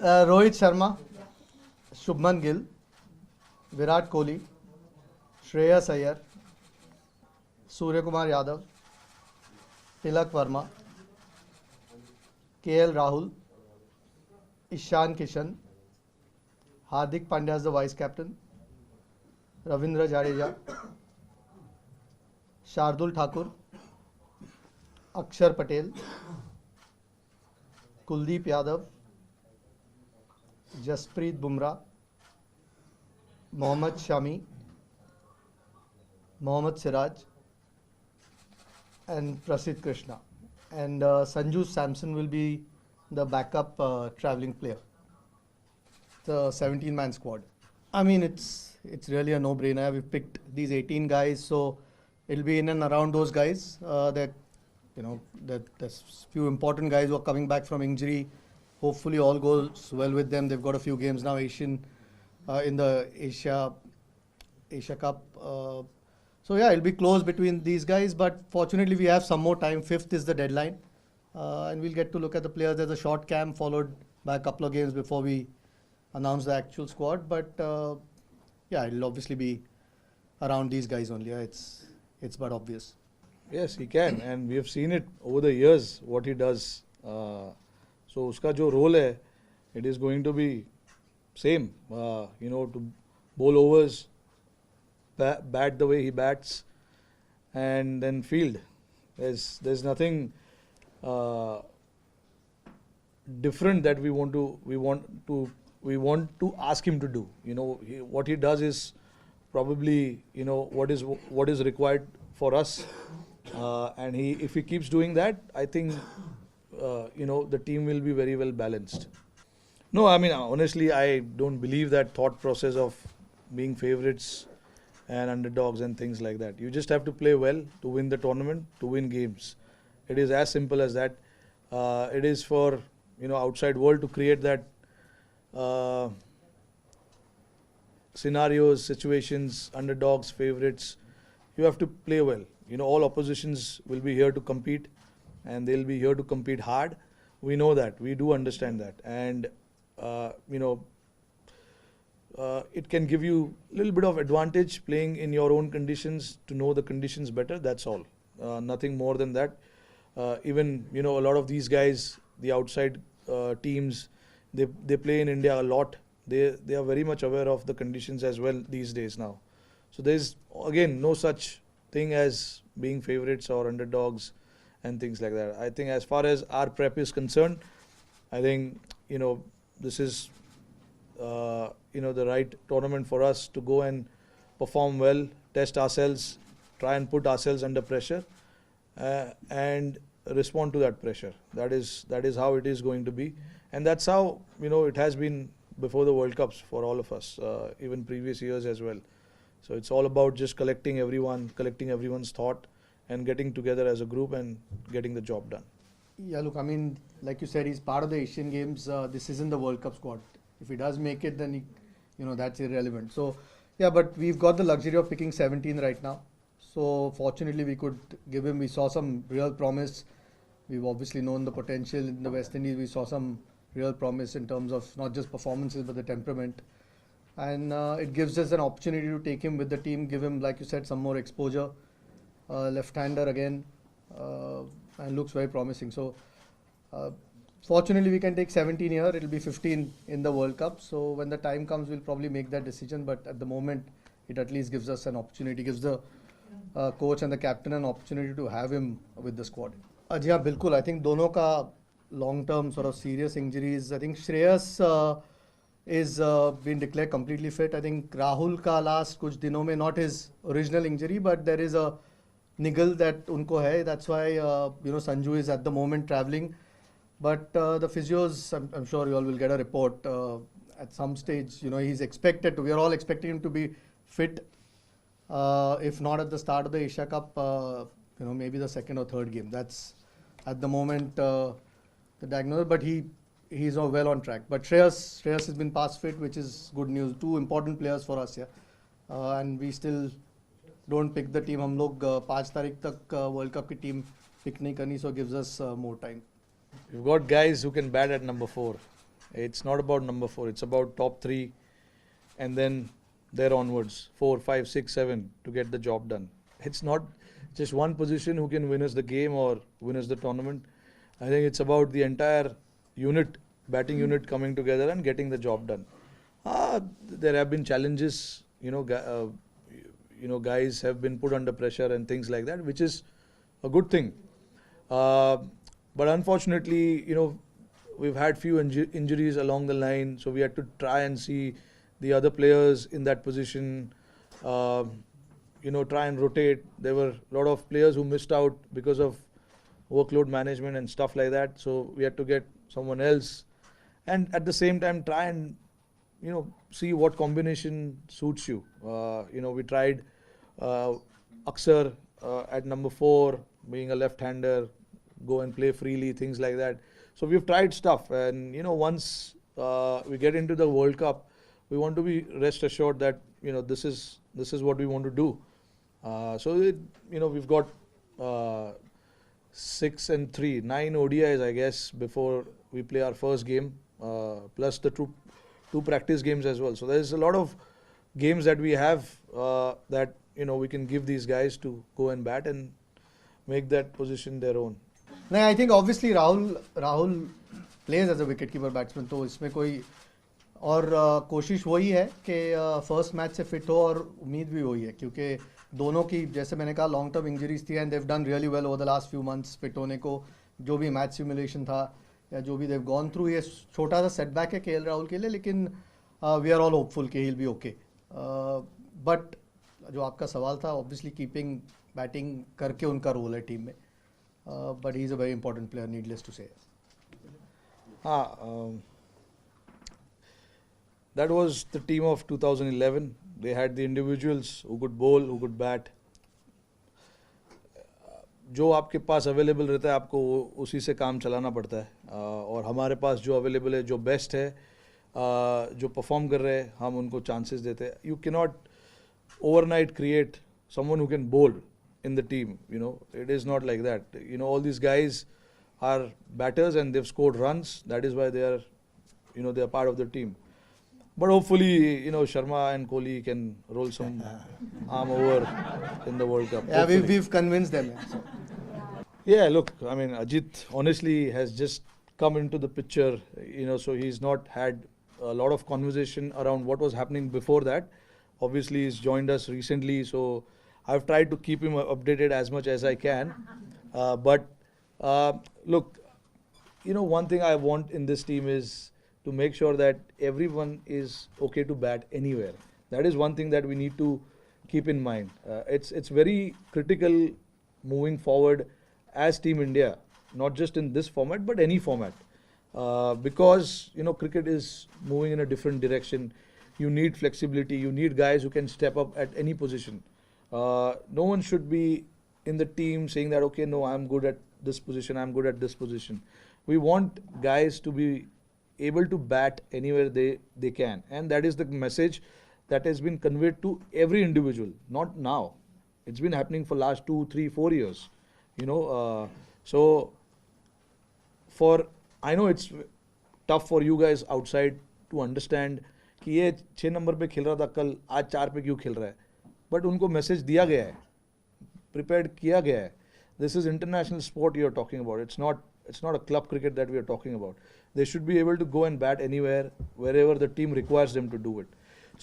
Rohit Sharma, Shubman Gill, Virat Kohli, Shreyas Iyer, Surya Kumar Yadav, Tilak Verma, KL Rahul, Ishan Kishan, Hardik Pandya as the vice captain, Ravindra Jadeja, Shardul Thakur, Akshar Patel, Kuldeep Yadav, Jasprit Bumrah, Mohammad Shami, Mohammad Siraj, and Prasidh Krishna. And Sanju Samson will be the backup travelling player. The 17-man squad. I mean, it's really a no-brainer. We've picked these 18 guys, so it'll be in and around those guys. There's few important guys who are coming back from injury. Hopefully, all goes well with them. They've got a few games now, in the Asia Cup. So yeah, it'll be close between these guys. But fortunately, we have some more time. 5th is the deadline, and we'll get to look at the players. There's a short camp followed by a couple of games before we announce the actual squad. But yeah, it'll obviously be around these guys only. It's but obvious. Yes, he can, and we have seen it over the years what he does. So uska jo role hai, it is going to be same. To bowl overs, bat the way he bats, and then field. There's nothing different that we want to ask him to do. What he does is probably what is required for us, and if he keeps doing that, I think the team will be very well balanced. No, I mean honestly, I don't believe that thought process of being favourites and underdogs and things like that. You just have to play well to win the tournament, to win games. It is as simple as that. It is for outside world to create that scenarios, situations, underdogs, favourites. You have to play well. All oppositions will be here to compete, and they'll be here to compete hard. We know that. We do understand that. And, it can give you a little bit of advantage playing in your own conditions, to know the conditions better. That's all. Nothing more than that. Even, a lot of these guys, the outside teams, they play in India a lot. They are very much aware of the conditions as well these days now. So there's, again, no such thing as being favourites or underdogs and things like that. I think as far as our prep is concerned, I think, this is, the right tournament for us to go and perform well, test ourselves, try and put ourselves under pressure, and respond to that pressure. That is how it is going to be. And that's how, it has been before the World Cups for all of us, even previous years as well. So it's all about just collecting everyone's thought and getting together as a group and getting the job done. Yeah, look, I mean, like you said, he's part of the Asian Games. This isn't the World Cup squad. If he does make it, then that's irrelevant. So, yeah, but we've got the luxury of picking 17 right now. So, fortunately, we could give him. We saw some real promise. We've obviously known the potential in the West Indies. We saw some real promise in terms of not just performances but the temperament. And it gives us an opportunity to take him with the team, give him, like you said, some more exposure. Left-hander again, and looks very promising. So, fortunately, we can take 17 here. It'll be 15 in the World Cup. So, when the time comes, we'll probably make that decision. But at the moment, it at least gives us an opportunity, gives the coach and the captain an opportunity to have him with the squad. Yeah, bilkul. I think dono ka long-term sort of serious injuries. I think Shreyas is been declared completely fit. I think Rahul ka last kuch dinon mein, not his original injury, but there is a niggle that unko hai. That's why Sanju is at the moment travelling. But the physios, I'm sure you all will get a report at some stage. He's expected to. We are all expecting him to be fit. If not at the start of the Asia Cup, maybe the second or third game. That's at the moment the diagnosis. But he's well on track. But Shreyas has been past fit, which is good news. Two important players for us here, and we still don't pick the team. हम लोग 5 तारीख तक World Cup की team pick नहीं करनी, so gives us more time. We've got guys who can bat at number 4. It's not about number 4. It's about top 3, and then there onwards, 4, 5, 6, 7 to get the job done. It's not just one position who can win us the game or win us the tournament. I think it's about the entire unit, batting unit coming together and getting the job done. There have been challenges, guys have been put under pressure and things like that, which is a good thing. But unfortunately, we've had few injuries along the line, so we had to try and see the other players in that position, try and rotate. There were a lot of players who missed out because of workload management and stuff like that, so we had to get someone else. And at the same time, try and, see what combination suits you. We tried Aksar at number 4, being a left-hander, go and play freely, things like that. So we've tried stuff, and once we get into the World Cup, we want to be rest assured that this is what we want to do. We've got 6 and 3, 9 ODIs, I guess, before we play our first game, plus the two practice games as well. So there's a lot of games that we have that we can give these guys to go and bat and make that position their own. No, I think obviously Rahul plays as a wicketkeeper batsman, तो इसमें कोई और कोशिश वही है कि first match से fit हो, और उम्मीद भी वही है क्योंकि दोनों की, जैसे मैंने कहा, लॉन्ग टर्म इंजरीज थी and they've done really well over the last few months fit होने को. जो भी मैच सिमुलेशन था या जो भी देव गॉन थ्रू, ये छोटा सा सेटबैक है केएल राहुल के लिए, लेकिन वी आर ऑल होपफुल कि he will be okay. But जो आपका सवाल था, ऑब्वियसली कीपिंग बैटिंग करके उनका रोल है टीम में, but he is a very important player, needless to say. That was the team of 2011. They had the individuals who could bowl, who could bat. जो आपके पास अवेलेबल रहता है, आपको उसी से काम चलाना पड़ता है. और हमारे पास जो अवेलेबल है, जो बेस्ट है, जो परफॉर्म कर रहे हैं, हम उनको चांसेस देते हैं. You cannot overnight create someone who can bowl in the team. It is not like that. All these guys are batters and they've scored runs. That is why they are, they are part of the team. But hopefully, Sharma and Kohli can roll some arm over in the World Cup. Yeah, we've convinced them. Yeah, look, I mean, Ajit honestly has just come into the picture, so he's not had a lot of conversation around what was happening before that. Obviously, he's joined us recently, so I've tried to keep him updated as much as I can. But look, one thing I want in this team is to make sure that everyone is okay to bat anywhere. That is one thing that we need to keep in mind. It's very critical moving forward as Team India, not just in this format, but any format. Because, cricket is moving in a different direction. You need flexibility. You need guys who can step up at any position. No one should be in the team saying that, okay, no, I'm good at this position, I'm good at this position. We want guys to be able to bat anywhere they can. And that is the message that has been conveyed to every individual, not now. It's been happening for last 2, 3, 4 years. So I know it's tough for you guys outside to understand कि ये 6 number पे खेल रहा था कल, आज 4 पे क्यों खेल रहा है. बट उनको मैसेज दिया गया है, प्रिपेयर्ड किया गया है. This is international sport you are talking about. It's not a club cricket that we are talking about. They should be able to go and bat anywhere, wherever the team requires them to do it.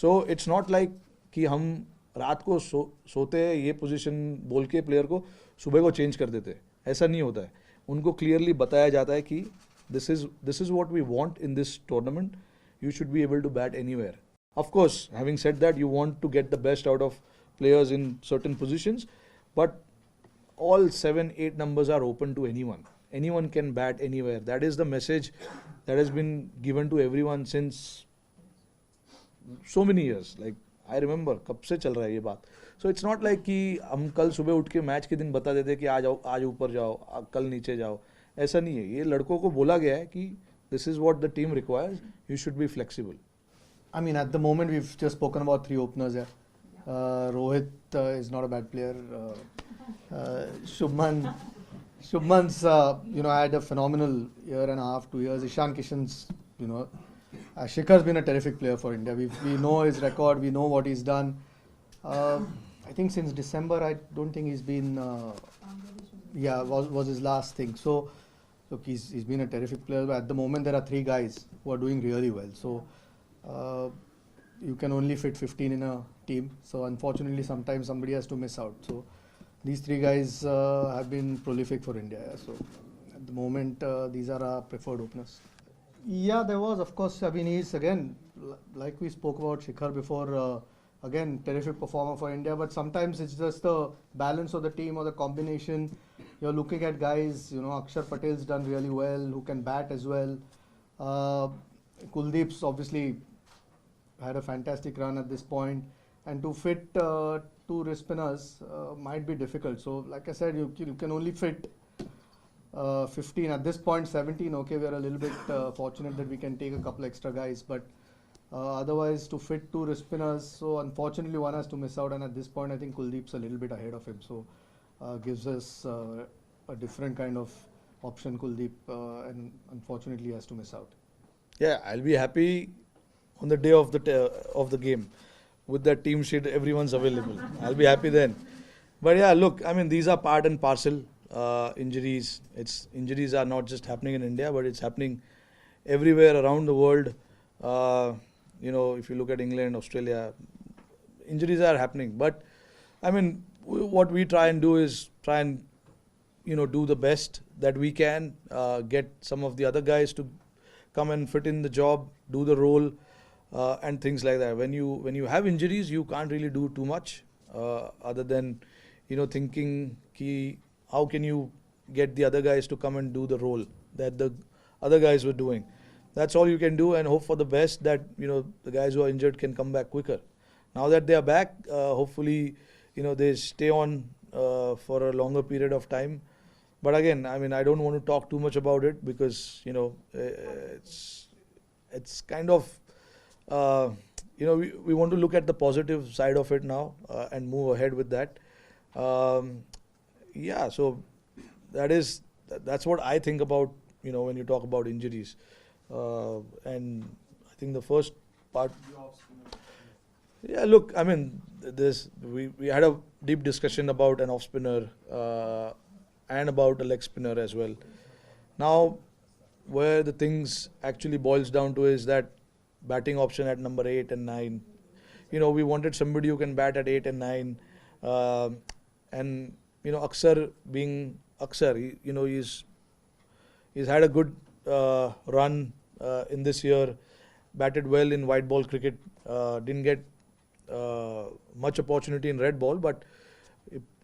So it's not like कि हम रात को सोते हैं ये position बोल के player को सुबह को चेंज कर देते हैं. ऐसा नहीं होता है. उनको क्लियरली बताया जाता है कि this is what we want in this tournament. You should be able to bat anywhere. Of course, having said that, you want to get the best out of players in certain positions, but all 7, 8 numbers are open to anyone. Anyone can bat anywhere. That is the message that has been given to everyone since so many years. Like, I remember, कब से चल रहा है ये बात. So it's not like कि हम कल सुबह उठ के मैच के दिन बता देते कि आज ऊपर जाओ, कल नीचे जाओ. ऐसा नहीं है. ये लड़कों को बोला गया है कि this is what the team requires. You should be flexible. I mean, at the moment, we've just spoken about 3 openers here. Rohit is not a bad player. Shubman's, had a phenomenal year and a half, 2 years. Ishan Kishan's, Shikhar's been a terrific player for India. We know his record, we know what he's done. I think since December, I don't think he's been. Was his last thing. So, look, he's been a terrific player. But at the moment, there are 3 guys who are doing really well. So, you can only fit 15 in a team. So, unfortunately, sometimes somebody has to miss out. So, these 3 guys have been prolific for India. So, at the moment, these are our preferred openers. Yeah, there was, of course. I mean, he's again, like we spoke about Shikhar before, again, terrific performer for India. But sometimes it's just the balance of the team or the combination. You're looking at guys, Akshar Patel's done really well, who can bat as well. Kuldeep's obviously had a fantastic run at this point. And to fit 2 wrist spinners might be difficult. So, like I said, you can only fit 15 at this point. 17, okay, we're a little bit fortunate that we can take a couple extra guys, but otherwise to fit 2 wrist spinners, so unfortunately one has to miss out, and at this point I think Kuldeep's a little bit ahead of him, so gives us a different kind of option. Kuldeep and unfortunately has to miss out. Yeah, I'll be happy on the day of the game with that team sheet, everyone's available. I'll be happy then. But yeah, look, I mean, these are part and parcel. Injuries. Injuries are not just happening in India, but it's happening everywhere around the world. If you look at England, Australia, injuries are happening. But I mean, what we try and do is do the best that we can. Get some of the other guys to come and fit in the job, do the role, and things like that. When you have injuries, you can't really do too much other than thinking how can you get the other guys to come and do the role that the other guys were doing. That's all you can do, and hope for the best that the guys who are injured can come back quicker. Now that they are back, hopefully they stay on for a longer period of time. But again, I mean, I don't want to talk too much about it because it's kind of we want to look at the positive side of it now and move ahead with that. So that's what I think about when you talk about injuries, and I think the first part. Yeah, look, I mean, we had a deep discussion about an off spinner and about a leg spinner as well. Now, where the things actually boils down to is that batting option at number 8 and 9. We wanted somebody who can bat at 8 and 9, and Akshar being Akshar, he's had a good run in this year, batted well in white ball cricket, didn't get much opportunity in red ball, but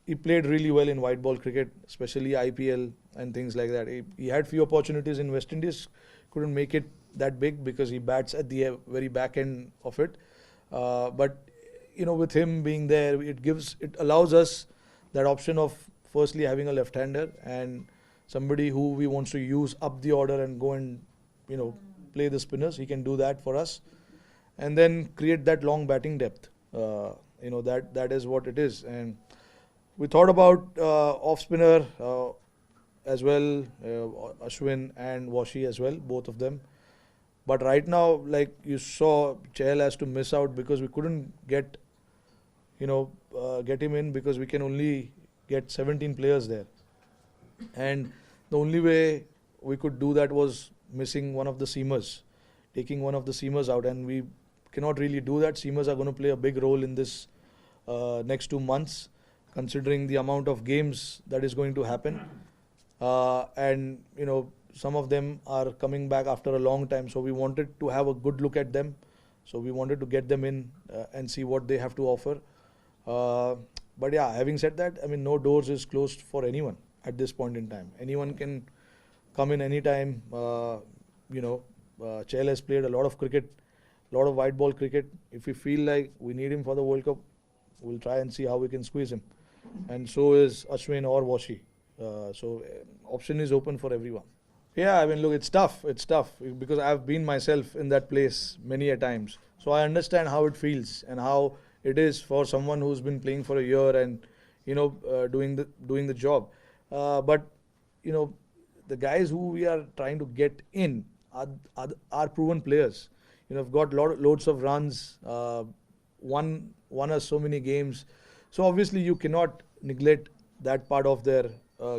he played really well in white ball cricket, especially IPL and things like that. He had few opportunities in West Indies, couldn't make it that big because he bats at the very back end of it. But with him being there, it allows us that option of firstly having a left-hander and somebody who we want to use up the order and go and play the spinners. He can do that for us, and then create that long batting depth. That is what it is. And we thought about off spinner as well, Ashwin and Washi as well, both of them. But right now, like you saw, Chahal has to miss out because we couldn't get him in because we can only get 17 players there. And the only way we could do that was missing one of the seamers, taking one of the seamers out, and we cannot really do that. Seamers are going to play a big role in this next 2 months, considering the amount of games that is going to happen. And some of them are coming back after a long time, so we wanted to have a good look at them. So we wanted to get them in and see what they have to offer. But yeah, having said that, I mean, no doors is closed for anyone at this point in time. Anyone can come in anytime. Chahal has played a lot of cricket, a lot of white ball cricket. If we feel like we need him for the World Cup, we'll try and see how we can squeeze him. And so is Ashwin or Washi. So option is open for everyone. Yeah, I mean, look, it's tough. It's tough because I've been myself in that place many a times. So I understand how it feels and how it is for someone who's been playing for a year and doing the job. But the guys who we are trying to get in are proven players. Have got loads of runs, won us so many games. So obviously you cannot neglect that part of their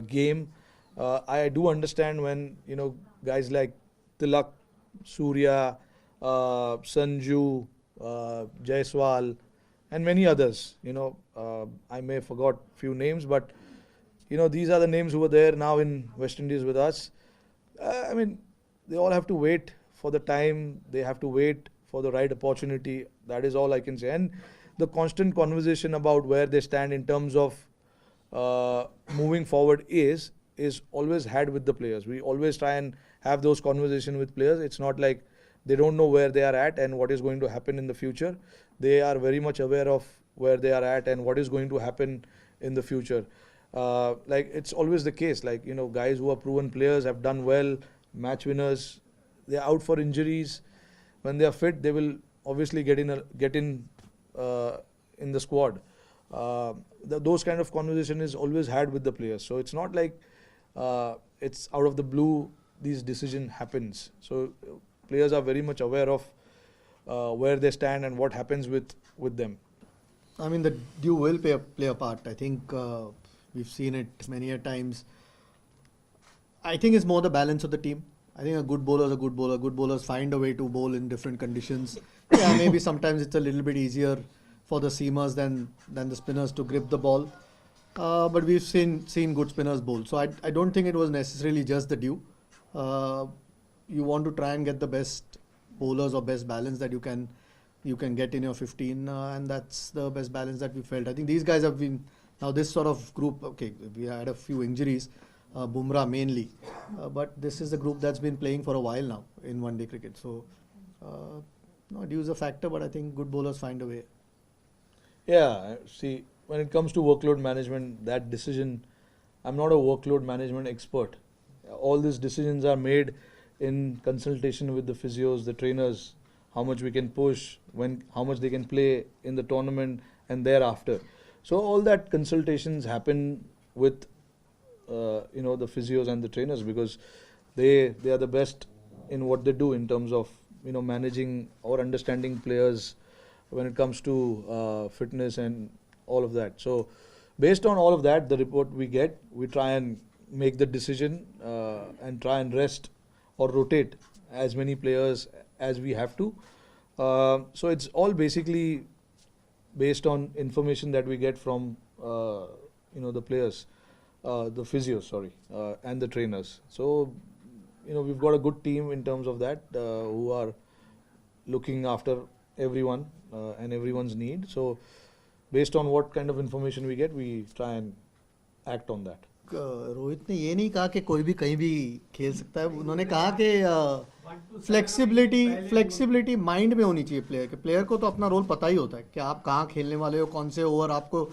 game. I do understand when guys like Tilak, Surya, Sanju, Jaiswal, and many others. I may have forgot few names, but these are the names who were there now in West Indies with us. I mean, they all have to wait for the time. They have to wait for the right opportunity. That is all I can say. And the constant conversation about where they stand in terms of moving forward is always had with the players. We always try and have those conversations with players. It's not like they don't know where they are at and what is going to happen in the future. They are very much aware of where they are at and what is going to happen in the future. Like it's always the case, like guys who are proven players have done well, match winners, they are out for injuries. When they are fit, they will obviously get in the squad. Those kind of conversation is always had with the players. So it's not like it's out of the blue these decision happens. So players are very much aware of where they stand and what happens with them. I mean, the due will play a part. I think we've seen it many a times. I think it's more the balance of the team. I think a good bowler is a good bowler. Good bowlers find a way to bowl in different conditions. Yeah, maybe sometimes it's a little bit easier for the seamers than the spinners to grip the ball. But we've seen good spinners bowl. So I don't think it was necessarily just the due. You want to try and get the best bowlers or best balance that you can get in your 15, and that's the best balance that we felt. I think these guys have been, now this sort of group, okay, we had a few injuries, Bumrah mainly, but this is the group that's been playing for a while now in one day cricket. So no, due is a factor, but I think good bowlers find a way. Yeah, see, when it comes to workload management, that decision, I'm not a workload management expert. All these decisions are made in consultation with the physios, the trainers, how much we can push, how much they can play in the tournament and thereafter. So all that consultations happen with the physios and the trainers, because they are the best in what they do in terms of managing or understanding players when it comes to fitness and all of that. So based on all of that, the report we get, we try and make the decision and try and rest or rotate as many players as we have to. So it's all basically based on information that we get from the players, the physios, and the trainers. So we've got a good team in terms of that, who are looking after everyone and everyone's need. So based on what kind of information we get, we try and act on that. Rohit ने ये नहीं कहा कि कोई भी कहीं भी खेल सकता है. उन्होंने कहा कि फ्लेक्सिबिलिटी माइंड में होनी चाहिए प्लेयर के. प्लेयर को तो अपना रोल पता ही होता है कि आप कहाँ खेलने वाले हो, कौन से ओवर आपको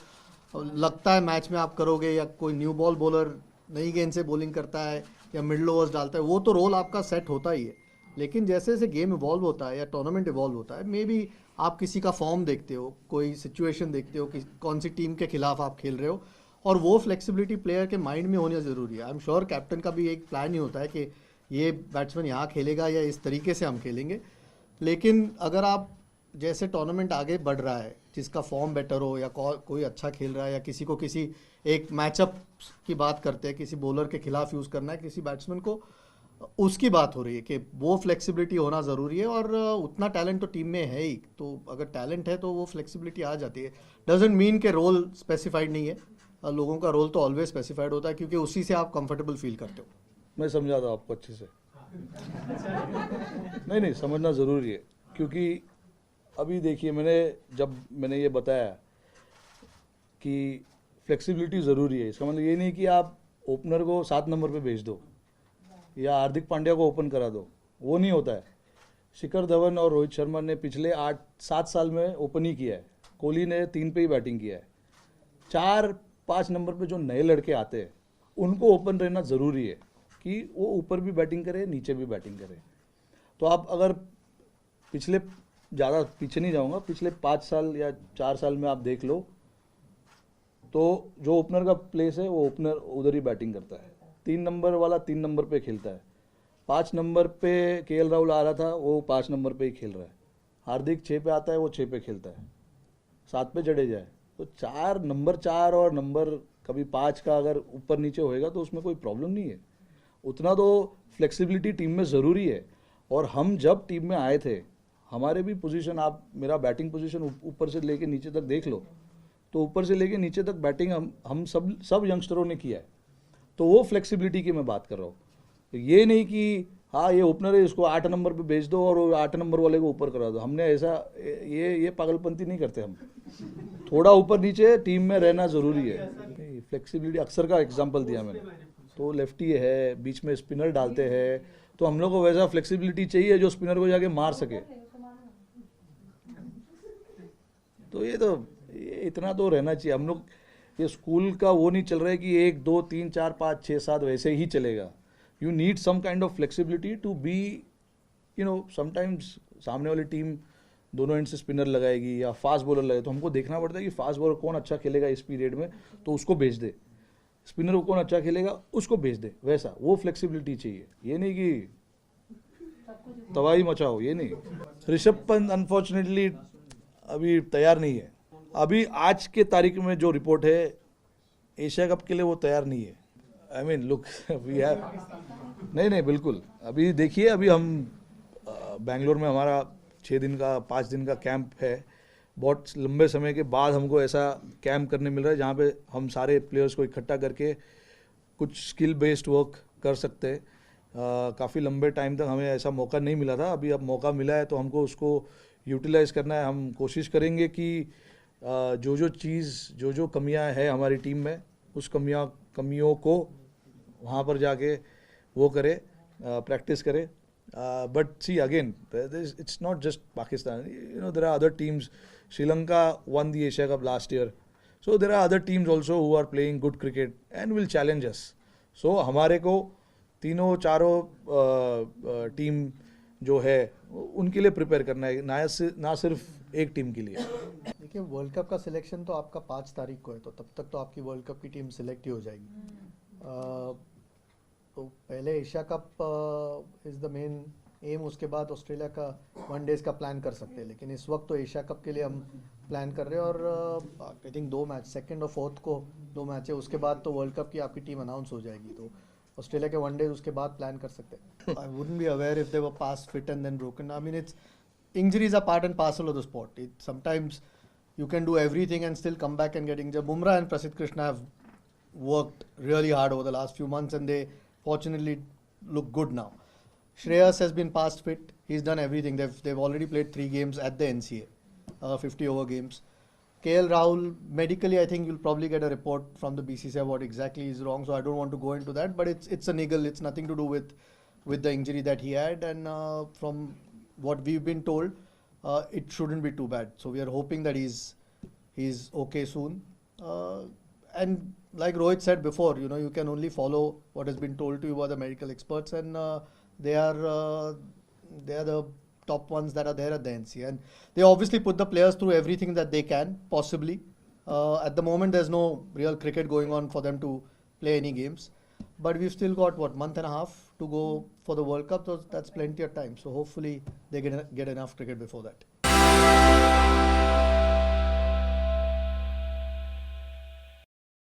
लगता है मैच में आप करोगे, या कोई न्यू बॉल बॉलर नई गेंद से बॉलिंग करता है या मिडल ओवर्स डालता है, वो तो रोल आपका सेट होता ही है. लेकिन जैसे जैसे गेम इवॉल्व होता है या टूर्नामेंट इवॉल्व होता है, मे बी आप किसी का फॉर्म देखते हो, कोई सिचुएशन देखते हो कि कौन सी टीम के खिलाफ आप खेल रहे हो, और वो फ्लेक्सिबिलिटी प्लेयर के माइंड में होना ज़रूरी है. आई एम श्योर कैप्टन का भी एक प्लान ही होता है कि ये बैट्समैन यहाँ खेलेगा या इस तरीके से हम खेलेंगे. लेकिन अगर आप जैसे टूर्नामेंट आगे बढ़ रहा है, जिसका फॉर्म बेटर हो या कोई अच्छा खेल रहा है, या किसी को किसी एक मैचअप की बात करते हैं, किसी बॉलर के खिलाफ यूज़ करना है किसी बैट्समैन को, उसकी बात हो रही है कि वो फ्लेक्सिबिलिटी होना ज़रूरी है. और उतना टैलेंट तो टीम में है ही, तो अगर टैलेंट है तो वो फ्लेक्सिबिलिटी आ जाती है. डजेंट मीन के रोल स्पेसिफाइड नहीं है. लोगों का रोल तो ऑलवेज स्पेसिफाइड होता है, क्योंकि उसी से आप कंफर्टेबल फील करते हो. मैं समझा था आपको अच्छे से. नहीं समझना ज़रूरी है, क्योंकि अभी देखिए, मैंने ये बताया कि फ्लेक्सिबिलिटी ज़रूरी है. इसका मतलब ये नहीं कि आप ओपनर को 7 नंबर पे भेज दो या हार्दिक पांड्या को ओपन करा दो, वो नहीं होता है. शिखर धवन और रोहित शर्मा ने पिछले 8-7 साल में ओपन ही किया है. कोहली ने 3 पे ही बैटिंग किया है. 4-5 नंबर पे जो नए लड़के आते हैं, उनको ओपन रहना ज़रूरी है कि वो ऊपर भी बैटिंग करे, नीचे भी बैटिंग करे. तो आप अगर पिछले, ज़्यादा पीछे नहीं जाऊंगा, पिछले 5 साल या 4 साल में आप देख लो, तो जो ओपनर का प्लेस है वो ओपनर उधर ही बैटिंग करता है. 3 नंबर वाला 3 नंबर पे खेलता है. 5 नंबर पे केएल राहुल आ रहा था, वो 5 नंबर पे ही खेल रहा है। हार्दिक 6 पे आता है, वो 6 पे खेलता है। 7 पे जडेजा है। तो 4 नंबर 4 और नंबर कभी 5 का अगर ऊपर नीचे होएगा तो उसमें कोई प्रॉब्लम नहीं है। उतना तो फ्लेक्सिबिलिटी टीम में ज़रूरी है। और हम जब टीम में आए थे, हमारे भी पोजीशन, आप मेरा बैटिंग पोजीशन ऊपर से लेके नीचे तक देख लो, तो ऊपर से लेके नीचे तक बैटिंग हम सब यंगस्टरों ने किया है। तो वो फ्लेक्सिबिलिटी की मैं बात कर रहा हूँ। तो ये नहीं कि हाँ ये ओपनर है, इसको 8 नंबर पे भेज दो और 8 नंबर वाले को ऊपर करा दो। हमने ऐसा ये पागलपंती नहीं करते हम। थोड़ा ऊपर नीचे टीम में रहना ज़रूरी है। फ्लेक्सिबिलिटी अक्सर का एग्जांपल दिया मैंने। तो लेफ्टी है, बीच में स्पिनर डालते हैं, तो हम लोग को वैसा फ्लेक्सिबिलिटी चाहिए जो स्पिनर को जाके मार सके। तो ये इतना तो रहना चाहिए। हम लोग ये स्कूल का वो नहीं चल रहा है कि 1 2 3 4 5 6 7 वैसे ही चलेगा। You need some kind of flexibility to be, sometimes सामने वाली टीम दोनों एंड से स्पिनर लगाएगी या फास्ट बॉलर लगाएगी, तो हमको देखना पड़ता है कि फास्ट बॉलर कौन अच्छा खेलेगा इस पीरियड में, तो उसको भेज दे। स्पिनर को कौन अच्छा खेलेगा उसको भेज दे। वैसा वो फ्लेक्सिबिलिटी चाहिए। ये नहीं कि तबाही मचाओ, ये नहीं। ऋषभ पंत अनफॉर्चुनेटली अभी तैयार नहीं है। अभी आज के तारीख में जो रिपोर्ट है, एशिया कप के लिए वो तैयार नहीं है। I mean look we have, नहीं बिल्कुल। अभी देखिए, अभी हम बेंगलोर में हमारा 6 दिन का 5 दिन का कैंप है। बहुत लंबे समय के बाद हमको ऐसा कैंप करने मिल रहा है जहाँ पे हम सारे प्लेयर्स को इकट्ठा करके कुछ स्किल बेस्ड वर्क कर सकते हैं। काफ़ी लंबे टाइम तक हमें ऐसा मौका नहीं मिला था। अभी अब मौका मिला है तो हमको उसको यूटिलाइज़ करना है। हम कोशिश करेंगे कि जो कमियां हैं हमारी टीम में, उस कमियों को वहाँ पर जाके वो करे, प्रैक्टिस करे। But see again, it's not just Pakistan, there are other teams. Sri Lanka won the Asia Cup last year, so there are other teams also who are playing good cricket and will challenge us. So हमारे को तीनों चारों team जो है उनके लिए prepare करना है, ना सिर्फ एक टीम के लिए। देखिए, वर्ल्ड कप का सिलेक्शन तो आपका 5 तारीख को है, तो तब तक तो आपकी वर्ल्ड कप की टीम सिलेक्ट ही हो जाएगी। तो पहले Asia cup is the main M, उसके बाद ऑस्ट्रेलिया का 1 डेज का प्लान कर सकते हैं। लेकिन इस वक्त तो एशिया कप के लिए हम प्लान कर रहे हैं। और आई थिंक 2 मैच, 2nd और 4th को 2 मैच है, उसके बाद तो वर्ल्ड कप की आपकी टीम अनाउंस हो जाएगी। तो ऑस्ट्रेलिया के 1 डेज उसके बाद प्लान कर सकते हैं। I wouldn't be aware if they were past fit and then broken. I mean it's injuries are part and parcel of the sport. Sometimes you can do everything and still come back and get injured. Bumrah and Prasidh Krishna have worked really hard over the last few months and they fortunately look good now. Shreyas has been past fit. He's done everything. They've already played 3 games at the NCA, 50 over games. KL Rahul, medically I think you'll probably get a report from the BCCI what exactly is wrong, so I don't want to go into that, but it's a niggle. It's nothing to do with the injury that he had, and from what we've been told, it shouldn't be too bad. So we are hoping that he's okay soon. And like Rohit said before, you can only follow what has been told to you by the medical experts, and they are the top ones that are there at the NC, and they obviously put the players through everything that they can possibly. At the moment, there's no real cricket going on for them to play any games. But we've still got, month and a half to go for the World Cup, so that's plenty of time. So hopefully they get enough cricket before that.